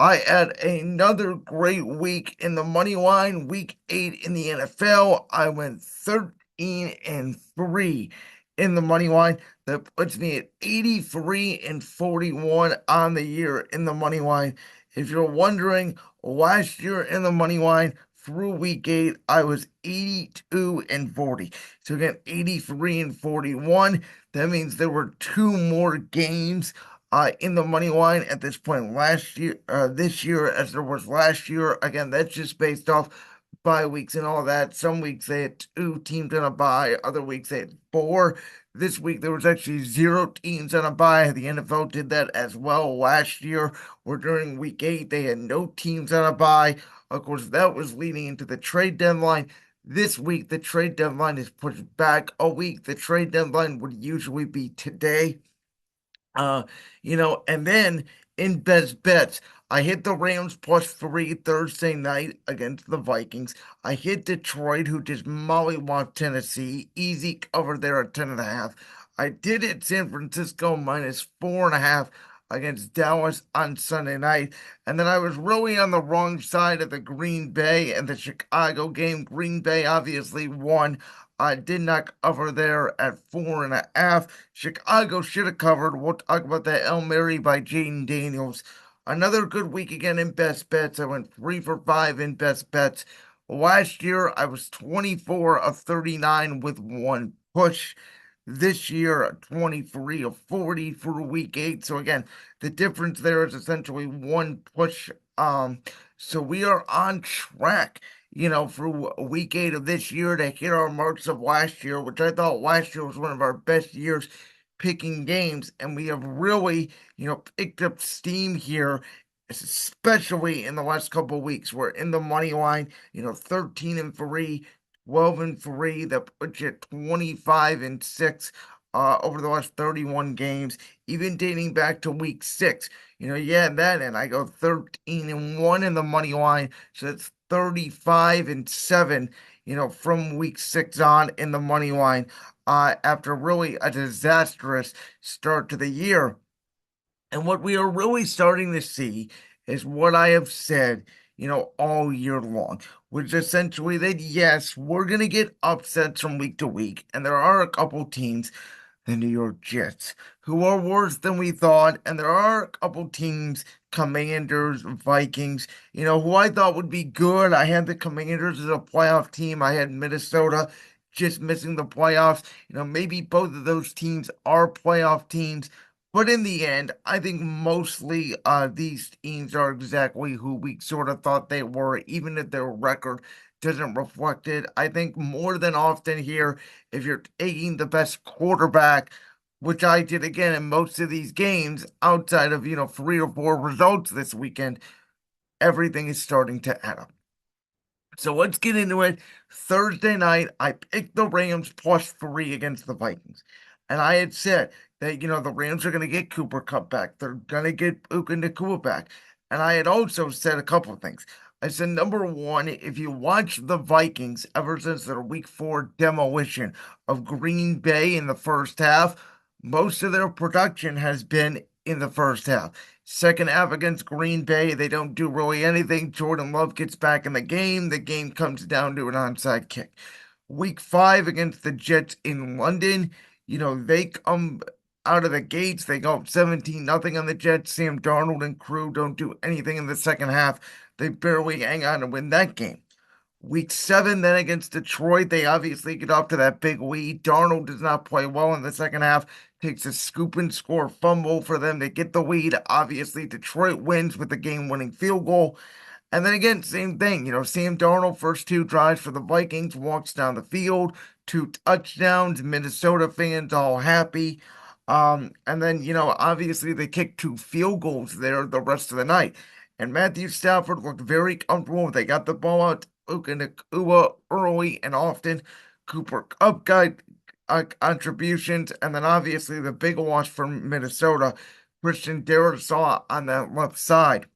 I had another great week in the money line, week 8 in the NFL. I went 13 and 3 in the money line. That puts me at 83 and 41 on the year in the money line. If you're wondering, last year in the money line through week 8, I was 82 and 40. So again, 83 and 41. That means there were two more games in the money line at this point this year as there was last year. Again, that's just based off bye weeks and all that. Some weeks they had two teams on a bye, other weeks they had four. This week there was actually zero teams on a bye. The NFL did that as well last year, where during week 8 they had no teams on a bye. Of course, that was leading into the trade deadline. This week, the trade deadline is pushed back a week. The trade deadline would usually be today. Uh, and then in best bets, I hit the Rams +3 Thursday night against the Vikings. I hit Detroit, who just mollywopped Tennessee. Easy cover there at 10.5. I did hit San Francisco -4.5 against Dallas on Sunday night. And then I was really on the wrong side of the Green Bay and the Chicago game. Green Bay obviously won. I did not cover there at 4.5. Chicago should have covered. We'll talk about that El Mary by Jayden Daniels. Another good week again in best bets. I went 3 for 5 in best bets. Last year, I was 24 of 39 with one push. This year, 23 of 40 for week 8. So again, the difference there is essentially one push. So we are on track, for week 8 of this year to hit our marks of last year, which I thought last year was one of our best years picking games. And we have really, picked up steam here, especially in the last couple of weeks. We're in the money line, 13 and 3, 12 and 3. That puts you at 25 and 6 over the last 31 games, even dating back to week 6. That, and I go 13 and 1 in the money line. So that's 35 and 7, from week 6 on in the money line, after really a disastrous start to the year. And what we are really starting to see is what I have said, all year long, which essentially that yes, we're going to get upsets from week to week. And there are a couple teams, the New York Jets, who are worse than we thought. And there are a couple teams, Commanders, Vikings, who I thought would be good. I had the Commanders as a playoff team. I had Minnesota just missing the playoffs. Maybe both of those teams are playoff teams. But in the end, I think mostly these teams are exactly who we sort of thought they were, even if their record doesn't reflect it. I think more than often here, if you're taking the best quarterback, which I did again in most of these games, outside of, 3 or 4 results this weekend, everything is starting to add up. So let's get into it. Thursday night, I picked the Rams +3 against the Vikings. And I had said that, the Rams are going to get Cooper Kupp back. They're going to get Puka Nacua back. And I had also said a couple of things. I said, number one, if you watch the Vikings ever since their week 4 demolition of Green Bay in the first half, most of their production has been in the first half. Second half against Green Bay, they don't do really anything. Jordan Love gets back in the game. The game comes down to an onside kick. Week 5 against the Jets in London, they come out of the gates. They go up 17-0 on the Jets. Sam Darnold and crew don't do anything in the second half. They barely hang on to win that game. Week 7, then against Detroit, they obviously get off to that big lead. Darnold does not play well in the second half, takes a scoop and score fumble for them to get the lead. Obviously, Detroit wins with the game-winning field goal. And then again, same thing. Sam Darnold, first 2 drives for the Vikings, walks down the field, 2 touchdowns. Minnesota fans all happy. And then, obviously they kicked 2 field goals there the rest of the night. And Matthew Stafford looked very comfortable. They got the ball out to Puka Nacua early and often. Cooper Kupp got contributions. And then obviously the big loss from Minnesota, Christian Darrisaw on that left side.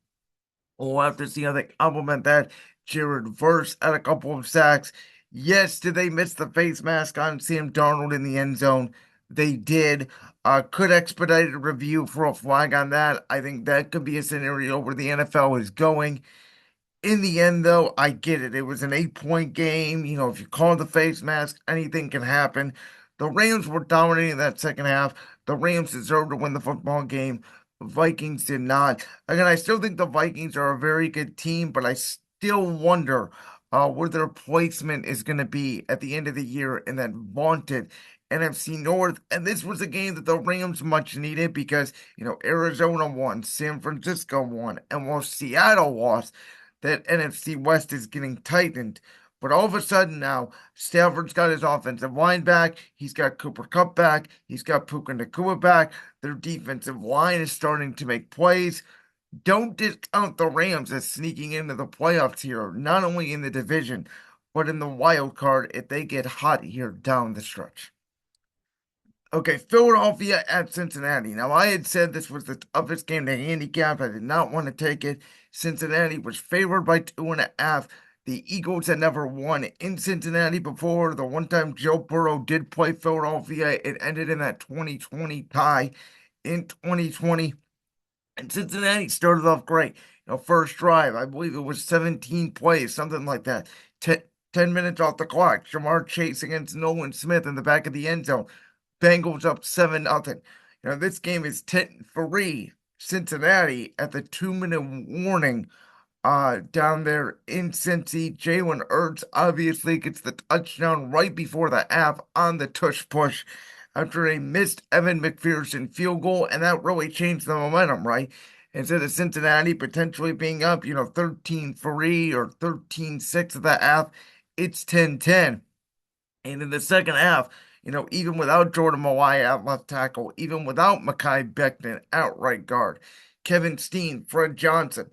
We'll have to see how they complement that. Jared Verse had a couple of sacks. Yes, did they miss the face mask on Sam Darnold in the end zone? They did. Could expedited review for a flag on that. I think that could be a scenario where the NFL is going. In the end, though, I get it. It was an 8-point game. If you call the face mask, anything can happen. The Rams were dominating that second half. The Rams deserved to win the football game. The Vikings did not. Again, I still think the Vikings are a very good team, but I still wonder where their placement is going to be at the end of the year in that vaunted NFC North. And this was a game that the Rams much needed because, Arizona won, San Francisco won, and while Seattle lost, that NFC West is getting tightened. But all of a sudden now, Stafford's got his offensive line back. He's got Cooper Kupp back. He's got Puka Nacua back. Their defensive line is starting to make plays. Don't discount the Rams as sneaking into the playoffs here, not only in the division, but in the wild card if they get hot here down the stretch. Okay, Philadelphia at Cincinnati. Now, I had said this was the toughest game to handicap. I did not want to take it. Cincinnati was favored by 2.5. The Eagles had never won in Cincinnati before. The one time Joe Burrow did play Philadelphia, it ended in that 2020 tie in 2020. And Cincinnati started off great. First drive, I believe it was 17 plays, something like that. 10 minutes off the clock. Jamar Chase against Nolan Smith in the back of the end zone. Bengals up 7-0. This game is 10-3 Cincinnati at the 2-minute warning down there in Cincy. Jalen Hurts obviously gets the touchdown right before the half on the tush push after a missed Evan McPherson field goal, and that really changed the momentum, right? Instead of Cincinnati potentially being up, 13-3 or 13-6 at the half, it's 10-10. And in the second half, even without Jordan Mailata at left tackle, even without Mekhi Becton at right guard, Kevin Steen, Fred Johnson,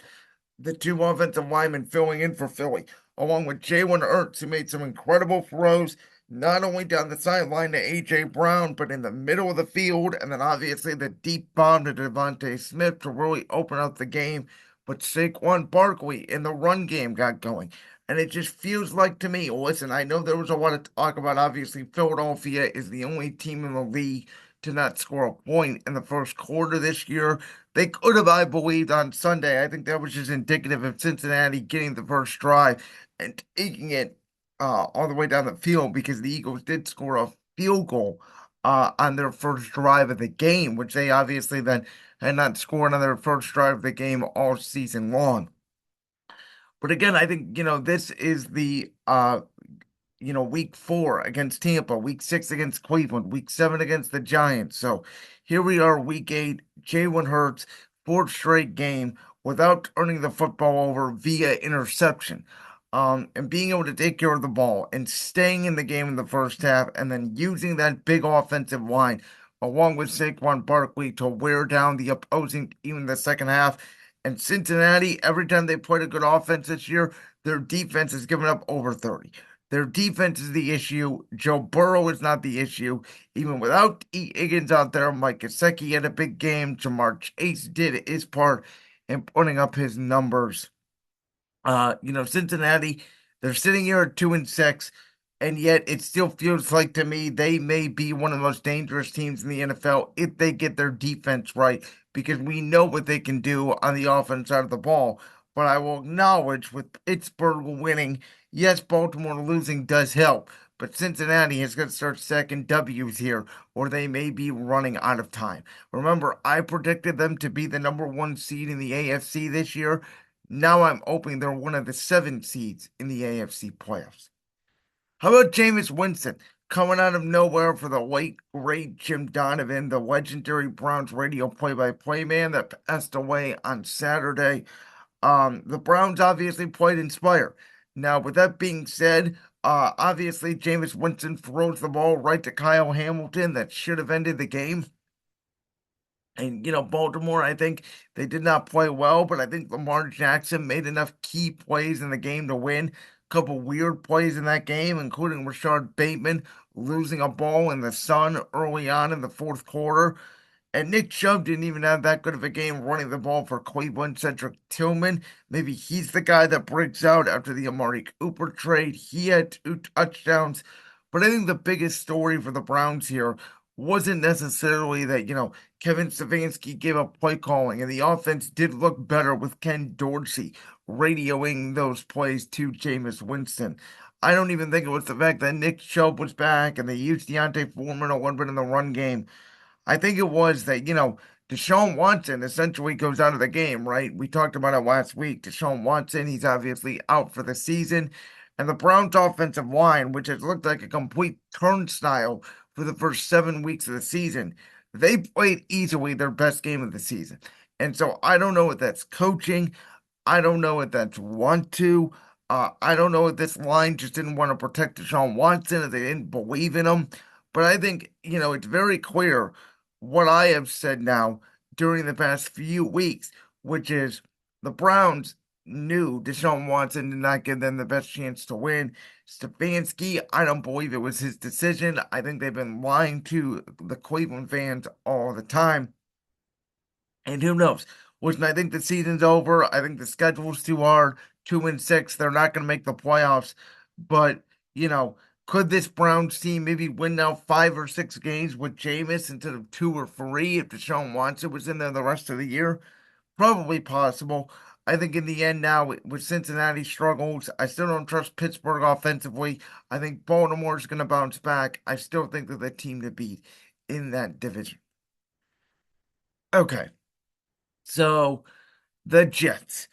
the two offensive linemen filling in for Philly, along with Jalen Hurts, who made some incredible throws, not only down the sideline to A.J. Brown, but in the middle of the field, and then obviously the deep bomb to Devontae Smith to really open up the game. But Saquon Barkley in the run game got going. And it just feels like to me, listen, I know there was a lot of talk about obviously Philadelphia is the only team in the league to not score a point in the first quarter this year. They could have, I believed, on Sunday. I think that was just indicative of Cincinnati getting the first drive and taking it all the way down the field because the Eagles did score a field goal on their first drive of the game, which they obviously then had not scored on their first drive of the game all season long. But again, I think, this is the week 4 against Tampa, week 6 against Cleveland, week 7 against the Giants. So here we are, week 8, Jalen Hurts, fourth straight game without turning the football over via interception. And being able to take care of the ball and staying in the game in the first half and then using that big offensive line along with Saquon Barkley to wear down the opposing team in the second half. And Cincinnati, every time they played a good offense this year, their defense has given up over 30. Their defense is the issue. Joe Burrow is not the issue. Even without E. Higgins out there, Mike Gesicki had a big game. Jamar Chase did his part in putting up his numbers. Cincinnati, they're sitting here at 2-6, and yet it still feels like to me they may be one of the most dangerous teams in the NFL if they get their defense right, because we know what they can do on the offense side of the ball. But I will acknowledge with Pittsburgh winning, yes, Baltimore losing does help, but Cincinnati has got to start stacking W's here, or they may be running out of time. Remember, I predicted them to be the number 1 seed in the AFC this year. Now I'm hoping they're one of the 7 seeds in the AFC playoffs. How about Jameis Winston coming out of nowhere for the late, great Jim Donovan, the legendary Browns radio play-by-play man that passed away on Saturday? The Browns obviously played inspire. Now, with that being said, obviously Jameis Winston throws the ball right to Kyle Hamilton that should have ended the game. And, Baltimore, I think they did not play well, but I think Lamar Jackson made enough key plays in the game to win. A couple weird plays in that game, including Rashard Bateman losing a ball in the sun early on in the fourth quarter. And Nick Chubb didn't even have that good of a game running the ball for Cleveland. Cedric Tillman, maybe he's the guy that breaks out after the Amari Cooper trade. He had 2 touchdowns. But I think the biggest story for the Browns here wasn't necessarily that, Kevin Stefanski gave up play calling and the offense did look better with Ken Dorsey radioing those plays to Jameis Winston. I don't even think it was the fact that Nick Chubb was back and they used Deontay Foreman a little bit in the run game. I think it was that, Deshaun Watson essentially goes out of the game, right? We talked about it last week. Deshaun Watson, he's obviously out for the season. And the Browns' offensive line, which has looked like a complete turnstile for the first 7 weeks of the season, they played easily their best game of the season. And so I don't know if that's coaching. I don't know if that's want to. I don't know if this line just didn't want to protect Deshaun Watson, if they didn't believe in him. But I think, it's very clear what I have said now during the past few weeks, which is the Browns knew Deshaun Watson did not give them the best chance to win. Stefanski, I don't believe it was his decision. I think they've been lying to the Cleveland fans all the time. And who knows? Listen, I think the season's over. I think the schedule's too hard. 2-6. They're not going to make the playoffs. But, you know, could this Browns team maybe win now 5 or 6 games with Jameis instead of 2 or 3 if Deshaun Watson was in there the rest of the year? Probably possible. I think in the end now, with Cincinnati struggles, I still don't trust Pittsburgh offensively. I think Baltimore's going to bounce back. I still think they're the team to beat in that division. Okay. So the Jets.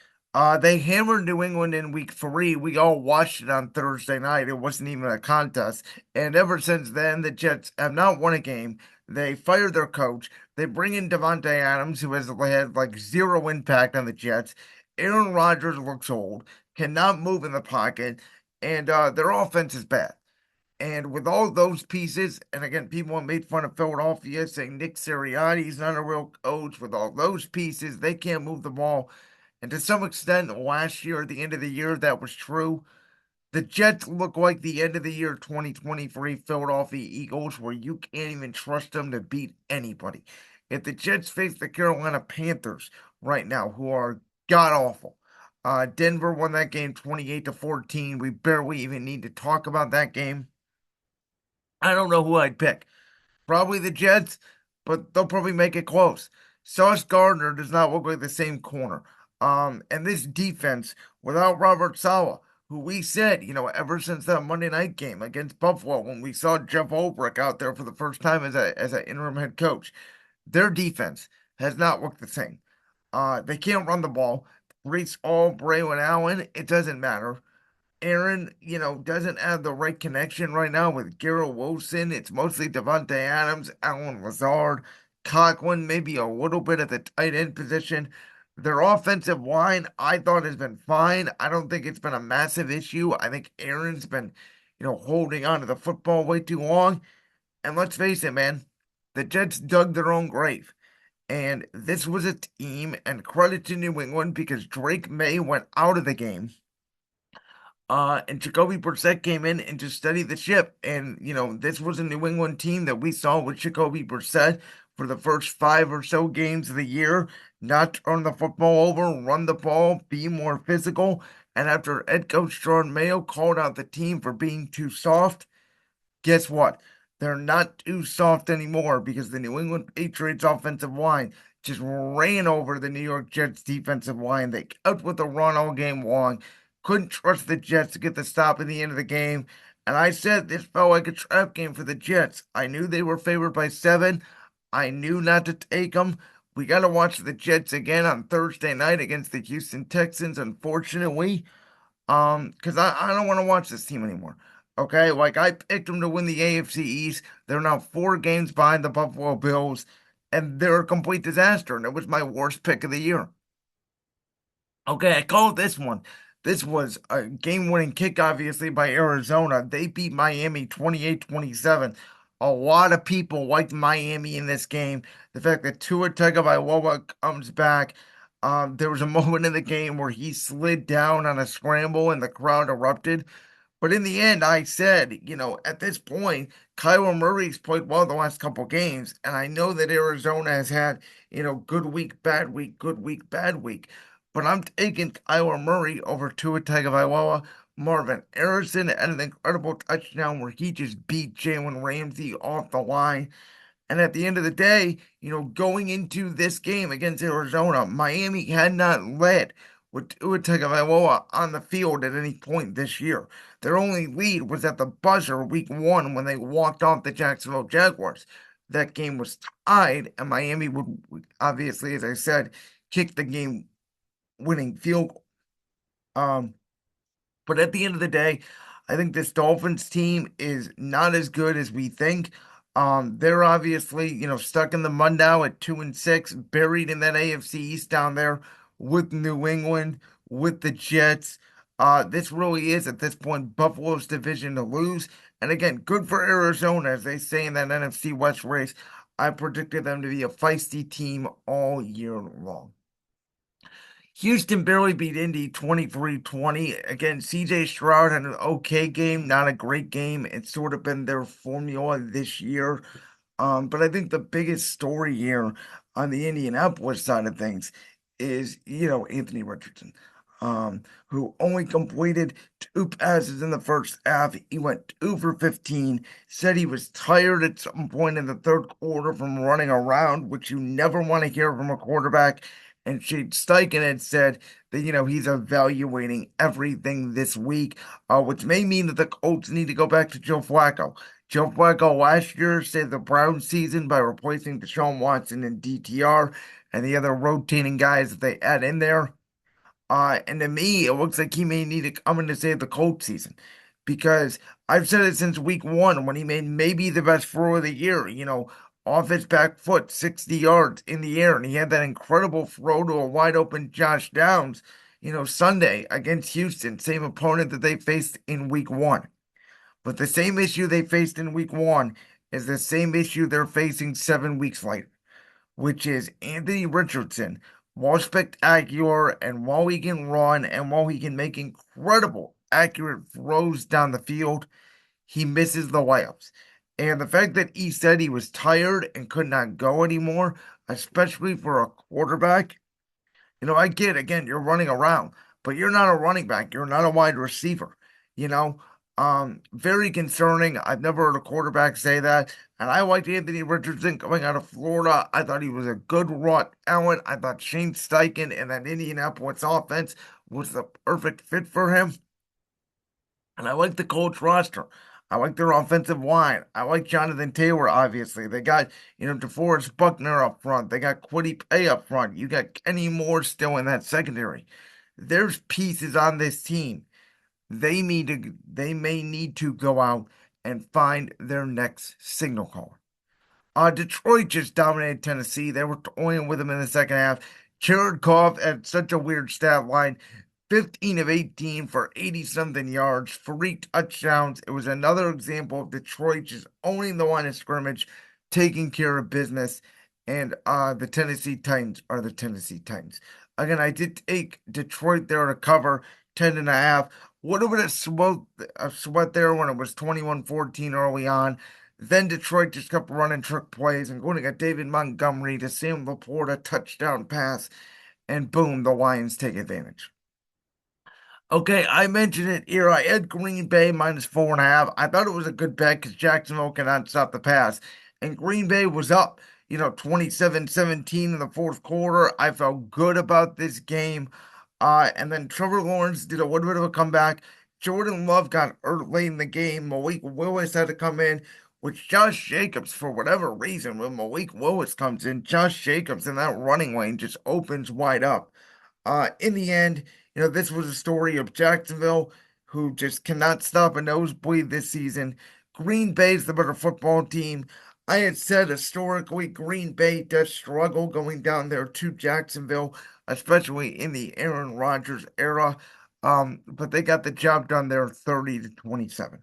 They hammered New England in week 3. We all watched it on Thursday night. It wasn't even a contest. And ever since then, the Jets have not won a game. They fired their coach. They bring in Devontae Adams, who has had like zero impact on the Jets. Aaron Rodgers looks old, cannot move in the pocket, and their offense is bad. And with all those pieces, and again, people have made fun of Philadelphia saying Nick Sirianni's not a real coach. With all those pieces, they can't move the ball. And to some extent, last year, at the end of the year, that was true. The Jets look like the end of the year 2023 Philadelphia Eagles, where you can't even trust them to beat anybody. If the Jets face the Carolina Panthers right now, who are god awful, Denver won that game 28-14. We barely even need to talk about that game. I don't know who I'd pick. Probably the Jets, but they'll probably make it close. Sauce Gardner does not look like the same corner. And this defense without Robert Saleh, who we said, ever since that Monday night game against Buffalo, when we saw Jeff Ulbrich out there for the first time as an interim head coach, their defense has not looked the same. They can't run the ball. Reese all Braylon Allen, it doesn't matter. Aaron, doesn't have the right connection right now with Garrett Wilson. It's mostly Devontae Adams, Allen Lazard, Conklin, maybe a little bit at the tight end position. Their offensive line, I thought, has been fine. I don't think it's been a massive issue. I think Aaron's been, holding on to the football way too long. And let's face it, man, the Jets dug their own grave. And this was a team, and credit to New England because Drake May went out of the game. And Jacoby Brissett came in and just steadied the ship. And, this was a New England team that we saw with Jacoby Brissett for the first 5 or so games of the year, not turn the football over, run the ball, be more physical. And after head coach Jordan Mayo called out the team for being too soft, guess what? They're not too soft anymore because the New England Patriots offensive line just ran over the New York Jets defensive line. They kept with the run all game long. Couldn't trust the Jets to get the stop at the end of the game. And I said this felt like a trap game for the Jets. I knew they were favored by 7. I knew not to take them. We got to watch the Jets again on Thursday night against the Houston Texans, unfortunately. Because I don't want to watch this team anymore. Okay, like I picked them to win the AFC East. They're now 4 games behind the Buffalo Bills, and they're a complete disaster. And it was my worst pick of the year. Okay, I called this one. This was a game-winning kick, obviously, by Arizona. They beat Miami 28-27. A lot of people liked Miami in this game. The fact that Tua Tagovailoa comes back. There was a moment in the game where he slid down on a scramble and the crowd erupted. But in the end, I said, at this point, Kyler Murray's played well the last couple games, and I know that Arizona has had, good week, bad week, good week, bad week. But I'm taking Kyler Murray over Tua Tagovailoa. Marvin Harrison had an incredible touchdown where he just beat Jalen Ramsey off the line. And at the end of the day, going into this game against Arizona, Miami had not led with Tua Tagovailoa on the field at any point this year. Their only lead was at the buzzer week 1 when they walked off the Jacksonville Jaguars. That game was tied, and Miami would obviously, as I said, kick the game winning field goal. Um, but at the end of the day, I think this Dolphins team is not as good as we think. They're obviously, stuck in the mud now at 2-6, buried in that AFC East down there with New England, with the Jets. This really is at this point Buffalo's division to lose. And again, good for Arizona, as they say in that NFC West race. I predicted them to be a feisty team all year long. Houston barely beat Indy 23-20. Again, CJ Stroud had an okay game, not a great game. It's sort of been their formula this year. But I think the biggest story here on the Indianapolis side of things is, Anthony Richardson, who only completed 2 passes in the first half. He went 2 for 15, said he was tired at some point in the third quarter from running around, which you never want to hear from a quarterback. And Shane Steichen had said that, he's evaluating everything this week, which may mean that the Colts need to go back to Joe Flacco. Joe Flacco last year saved the Browns season by replacing Deshaun Watson and DTR and the other rotating guys that they add in there. And to me, it looks like he may need to come in to save the Colts season because I've said it since week 1 when he made maybe the best throw of the year, off his back foot, 60 yards in the air. And he had that incredible throw to a wide open Josh Downs, Sunday against Houston, same opponent that they faced in week 1. But the same issue they faced in week 1 is the same issue they're facing 7 weeks later, which is Anthony Richardson, while spectacular and while he can run and while he can make incredible accurate throws down the field, he misses the layups. And the fact that he said he was tired and could not go anymore, especially for a quarterback, I get again, you're running around, but you're not a running back. You're not a wide receiver. You know, very concerning. I've never heard a quarterback say that. And I liked Anthony Richardson coming out of Florida. I thought he was a good raw talent. I thought Shane Steichen and that Indianapolis offense was the perfect fit for him. And I like the Colts roster. I like their offensive line. I like Jonathan Taylor, obviously. They got, DeForest Buckner up front. They got Kwity Paye up front. You got Kenny Moore still in that secondary. There's pieces on this team. They may need to go out and find their next signal caller. Detroit just dominated Tennessee. They were toying with them in the second half. Jared Goff had such a weird stat line. 15 of 18 for 80 something yards, 3 touchdowns. It was another example of Detroit just owning the line of scrimmage, taking care of business. And the Tennessee Titans are the Tennessee Titans. Again, I did take Detroit there to cover 10 and a half. Would have been a sweat there when it was 21-14 early on. Then Detroit just kept running trick plays and going to get David Montgomery to Sam Laporta touchdown pass. And boom, the Lions take advantage. Okay, I mentioned it here. I had Green Bay -4.5. I thought it was a good bet because Jacksonville cannot stop the pass. And Green Bay was up, 27-17 in the fourth quarter. I felt good about this game. And then Trevor Lawrence did a little bit of a comeback. Jordan Love got hurt late in the game. Malik Willis had to come in, which Josh Jacobs, for whatever reason, when Malik Willis comes in, Josh Jacobs in that running lane just opens wide up. In the end, this was a story of Jacksonville who just cannot stop a nosebleed this season. Green Bay's the better football team. I had said historically Green Bay does struggle going down there to Jacksonville, especially in the Aaron Rodgers era. But they got the job done there 30-27.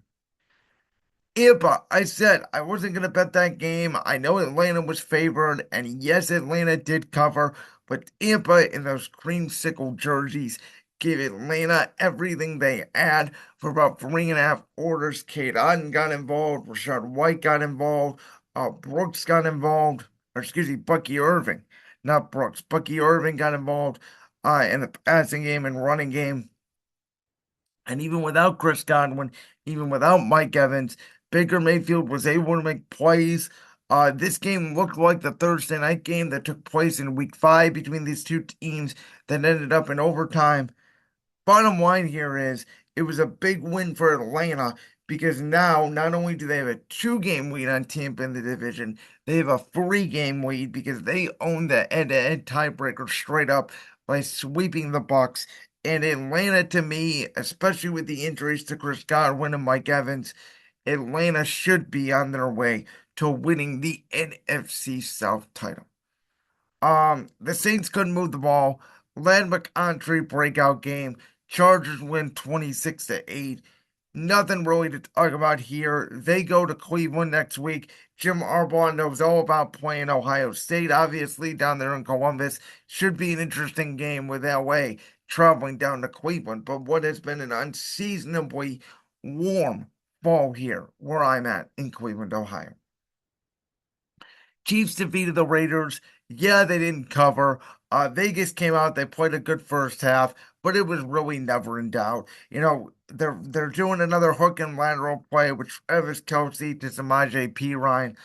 Tampa, I said I wasn't going to bet that game. I know Atlanta was favored, and yes, Atlanta did cover, but Tampa in those creamsicle jerseys gave Atlanta everything they had for about 3.5 quarters. Kate Otten got involved, Rashad White got involved, Brooks got involved, or excuse me, Bucky Irving, not Brooks. Bucky Irving got involved in the passing game and running game. And even without Chris Godwin, even without Mike Evans, Baker Mayfield was able to make plays. This game looked like the Thursday night game that took place in week 5 between these two teams that ended up in overtime. Bottom line here is it was a big win for Atlanta because now not only do they have a 2-game lead on Tampa in the division, they have a 3-game lead because they own the head-to-head tiebreaker straight up by sweeping the Bucks. And Atlanta, to me, especially with the injuries to Chris Godwin and Mike Evans, Atlanta should be on their way to winning the NFC South title. The Saints couldn't move the ball. Led McContry breakout game. Chargers win 26-8. Nothing really to talk about here. They go to Cleveland next week. Jim Harbaugh knows all about playing Ohio State, obviously, down there in Columbus. Should be an interesting game with LA traveling down to Cleveland. But what has been an unseasonably warm fall here where I'm at in Cleveland, Ohio. Chiefs defeated the Raiders. Yeah, they didn't cover. Vegas came out. They played a good first half, but it was really never in doubt. They're doing another hook and lateral play with Travis Kelce to Samaje Perine.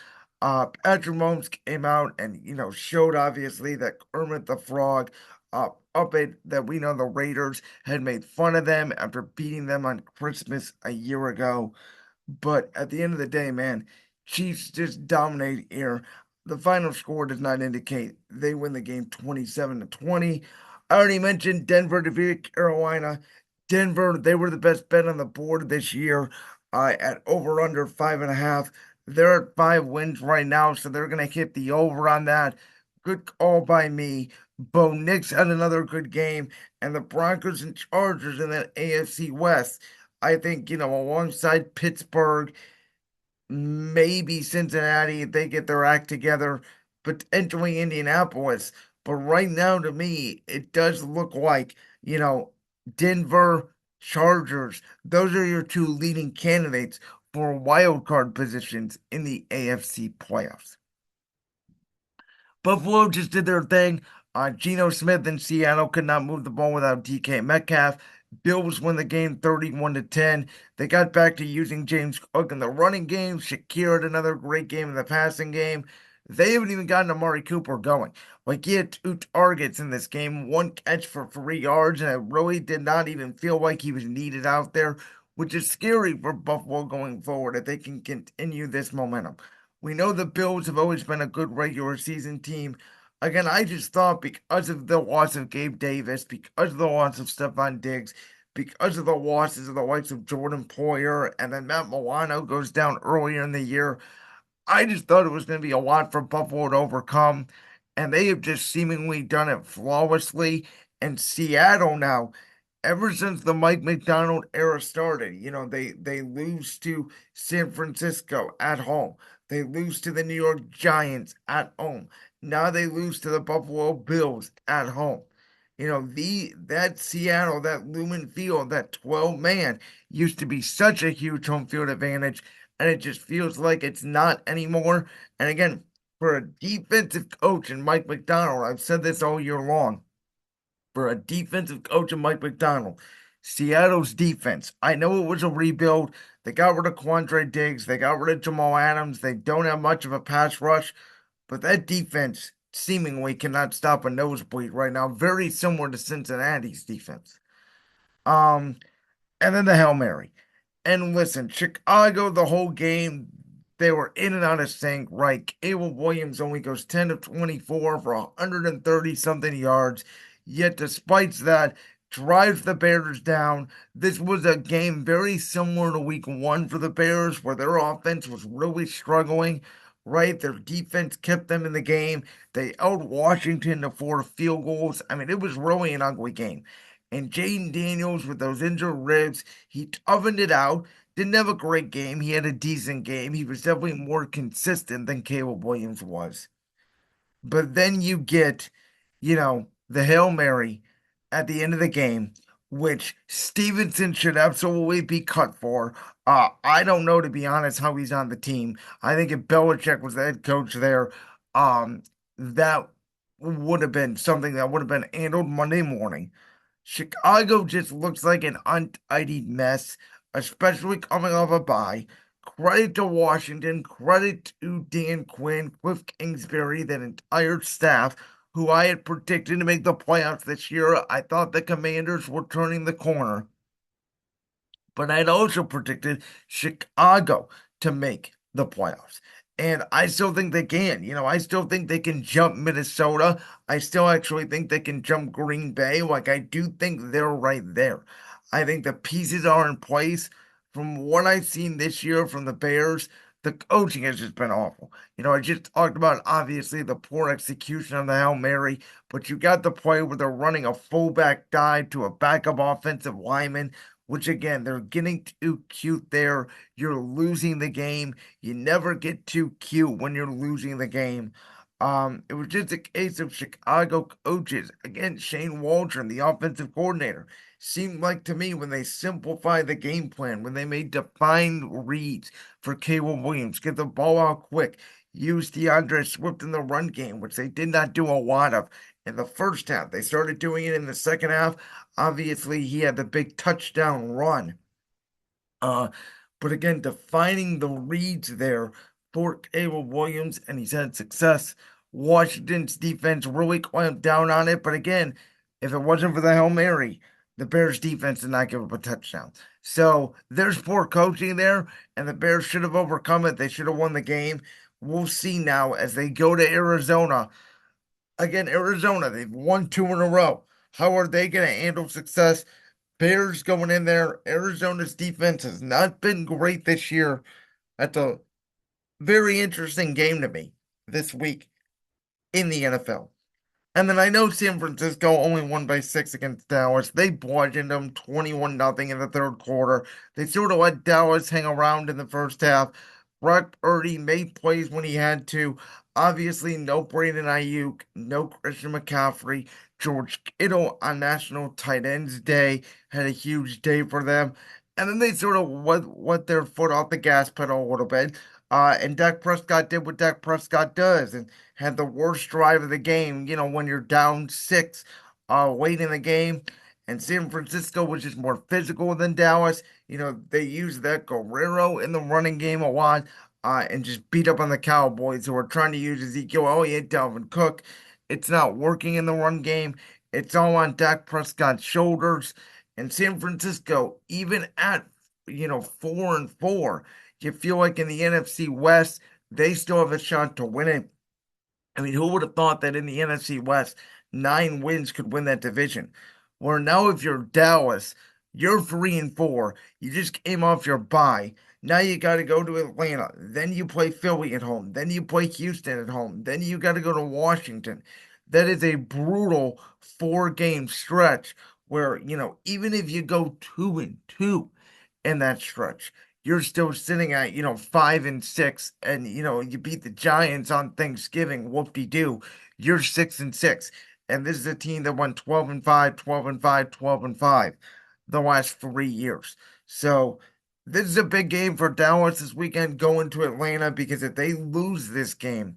Patrick Mahomes came out and showed obviously that Kermit the Frog, up it that we know the Raiders had made fun of them after beating them on Christmas a year ago. But at the end of the day, man, Chiefs just dominate here. The final score does not indicate they win the game 27-20. I already mentioned Denver defeated Carolina. Denver, they were the best bet on the board this year at over under 5.5. They're at 5 wins right now, so they're going to hit the over on that. Good call by me. Bo Nix had another good game, and the Broncos and Chargers in that AFC West. I think, alongside Pittsburgh, maybe Cincinnati, if they get their act together, potentially Indianapolis. But right now, to me, it does look like, Denver Chargers. Those are your two leading candidates for wild card positions in the AFC playoffs. Buffalo just did their thing. Geno Smith in Seattle could not move the ball without DK Metcalf. Bills win the game 31-10. They got back to using James Cook in the running game. Shakir had another great game in the passing game. They haven't even gotten Amari Cooper going. Like, he had 2 targets in this game, 1 catch for 3 yards, and it really did not even feel like he was needed out there, which is scary for Buffalo going forward if they can continue this momentum. We know the Bills have always been a good regular season team. Again, I just thought because of the loss of Gabe Davis, because of the loss of Stephon Diggs, because of the losses of the likes of Jordan Poyer, and then Matt Milano goes down earlier in the year, I just thought it was going to be a lot for Buffalo to overcome, and they have just seemingly done it flawlessly. And Seattle now, ever since the Mike McDonald era started, they lose to San Francisco at home. They lose to the New York Giants at home. Now they lose to the Buffalo Bills at home. That Seattle, that Lumen Field, that 12 man used to be such a huge home field advantage, and it just feels like it's not anymore. And again, for a defensive coach and Mike McDonald, I've said this all year long. For a defensive coach and Mike McDonald, Seattle's defense. I know it was a rebuild. They got rid of Quandre Diggs. They got rid of Jamal Adams. They don't have much of a pass rush, but that defense seemingly cannot stop a nosebleed right now. Very similar to Cincinnati's defense. Um, and then the Hail Mary. And listen, Chicago, the whole game, they were in and out of sync, right? Caleb Williams only goes 10 of 24 for 130 something yards. Yet, despite that, drives the Bears down. This was a game very similar to week 1 for the Bears, where their offense was really struggling, right? Their defense kept them in the game. They held Washington to 4 field goals. I mean, it was really an ugly game. And Jayden Daniels, with those injured ribs, he toughened it out. Didn't have a great game. He had a decent game. He was definitely more consistent than Caleb Williams was. But then you get, the Hail Mary at the end of the game, which Stevenson should absolutely be cut for. I don't know, to be honest, how he's on the team. I think if Belichick was the head coach there, that would have been something that would have been handled Monday morning. Chicago just looks like an untidy mess, especially coming off a bye. Credit to Washington, credit to Dan Quinn, Cliff Kingsbury, that entire staff who I had predicted to make the playoffs this year. I thought the Commanders were turning the corner, but I'd also predicted Chicago to make the playoffs. And I still think they can. I still think they can jump Minnesota. I still actually think they can jump Green Bay. Like, I do think they're right there. I think the pieces are in place. From what I've seen this year from the Bears, the coaching has just been awful. I just talked about obviously the poor execution of the Hail Mary, but you got the play where they're running a fullback dive to a backup offensive lineman, which again, they're getting too cute there. You're losing the game. You never get too cute when you're losing the game. It was just a case of Chicago coaches. Again, Shane Waldron, the offensive coordinator, seemed like to me when they simplified the game plan, when they made defined reads for Caleb Williams, get the ball out quick, use DeAndre Swift in the run game, which they did not do a lot of in the first half. They started doing it in the second half. Obviously, he had the big touchdown run. Uh, but again, defining the reads there for Caleb Williams, and he's had success. Washington's defense really clamped down on it. But again, if it wasn't for the Hail Mary, the Bears defense did not give up a touchdown. So there's poor coaching there, and the Bears should have overcome it. They should have won the game. We'll see now as they go to Arizona. Again, Arizona, they've won two in a row. How are they going to handle success? Bears going in there. Arizona's defense has not been great this year. That's a very interesting game to me this week in the NFL. And then I know San Francisco only won by 6 against Dallas. They bludgeoned them 21-0 in the third quarter. They sort of let Dallas hang around in the first half. Brock Purdy made plays when he had to. Obviously, no Brandon Ayuk, no Christian McCaffrey. George Kittle on National Tight Ends Day had a huge day for them. And then they sort of let their foot off the gas pedal a little bit. And Dak Prescott did what Dak Prescott does and had the worst drive of the game, when you're down six late in the game. And San Francisco was just more physical than Dallas. They used that Guerrero in the running game a lot and just beat up on the Cowboys who are trying to use Ezekiel Elliott, Dalvin Cook. It's not working in the run game. It's all on Dak Prescott's shoulders. And San Francisco, even at, 4-4, you feel like in the NFC West, they still have a shot to win it. I mean, who would have thought that in the NFC West, 9 wins could win that division? Where now, if you're Dallas, you're 3-4. You just came off your bye. Now you got to go to Atlanta. Then you play Philly at home. Then you play Houston at home. Then you got to go to Washington. That is a brutal 4-game stretch where, even if you go 2-2 in that stretch, you're still sitting at, 5-6, and you beat the Giants on Thanksgiving, whoop-de-doo. You're 6-6. And this is a team that won 12-5, 12-5, 12-5 the last 3 years. So this is a big game for Dallas this weekend going to Atlanta, because if they lose this game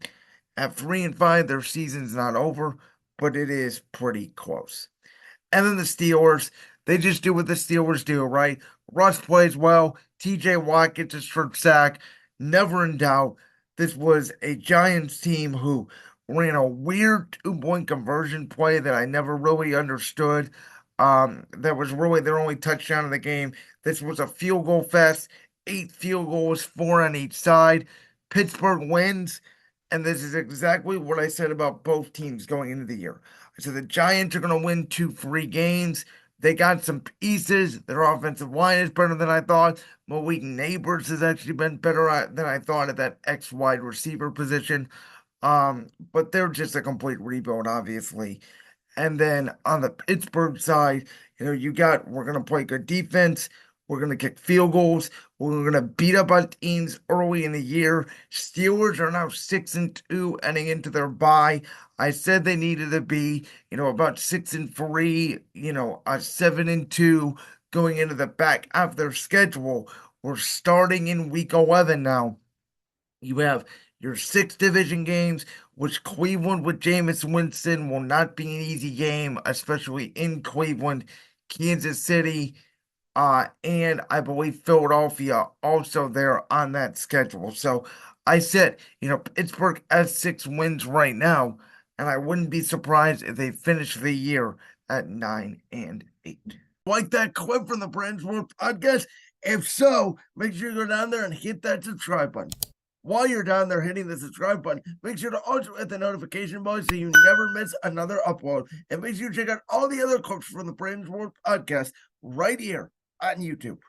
at 3-5, their season's not over, but it is pretty close. And then the Steelers, they just do what the Steelers do, right? Russ plays well. TJ Watt gets his first sack. Never in doubt. This was a Giants team who ran a weird 2-point conversion play that I never really understood. That was really their only touchdown of the game. This was a field goal fest. 8 field goals, 4 on each side. Pittsburgh wins. And this is exactly what I said about both teams going into the year. So the Giants are going to win 2-3 games. They got some pieces. Their offensive line is better than I thought. Malik Neighbors has actually been better than I thought at that X wide receiver position. But they're just a complete rebuild, obviously. And then on the Pittsburgh side, we're going to play good defense. We're going to kick field goals. We're going to beat up on teams early in the year. Steelers are now 6-2 heading into their bye. I said they needed to be, about 6-3, 7-2 going into the back half of their schedule. We're starting in week 11 now. You have your 6 division games, which Cleveland with Jameis Winston will not be an easy game, especially in Cleveland. Kansas City, And I believe Philadelphia also there on that schedule. So I said, Pittsburgh has 6 wins right now, and I wouldn't be surprised if they finish the year at 9-8. Like that clip from the Brands World podcast? If so, make sure you go down there and hit that subscribe button. While you're down there hitting the subscribe button, make sure to also hit the notification bell so you never miss another upload. And make sure you check out all the other clips from the Brands World podcast right here on YouTube.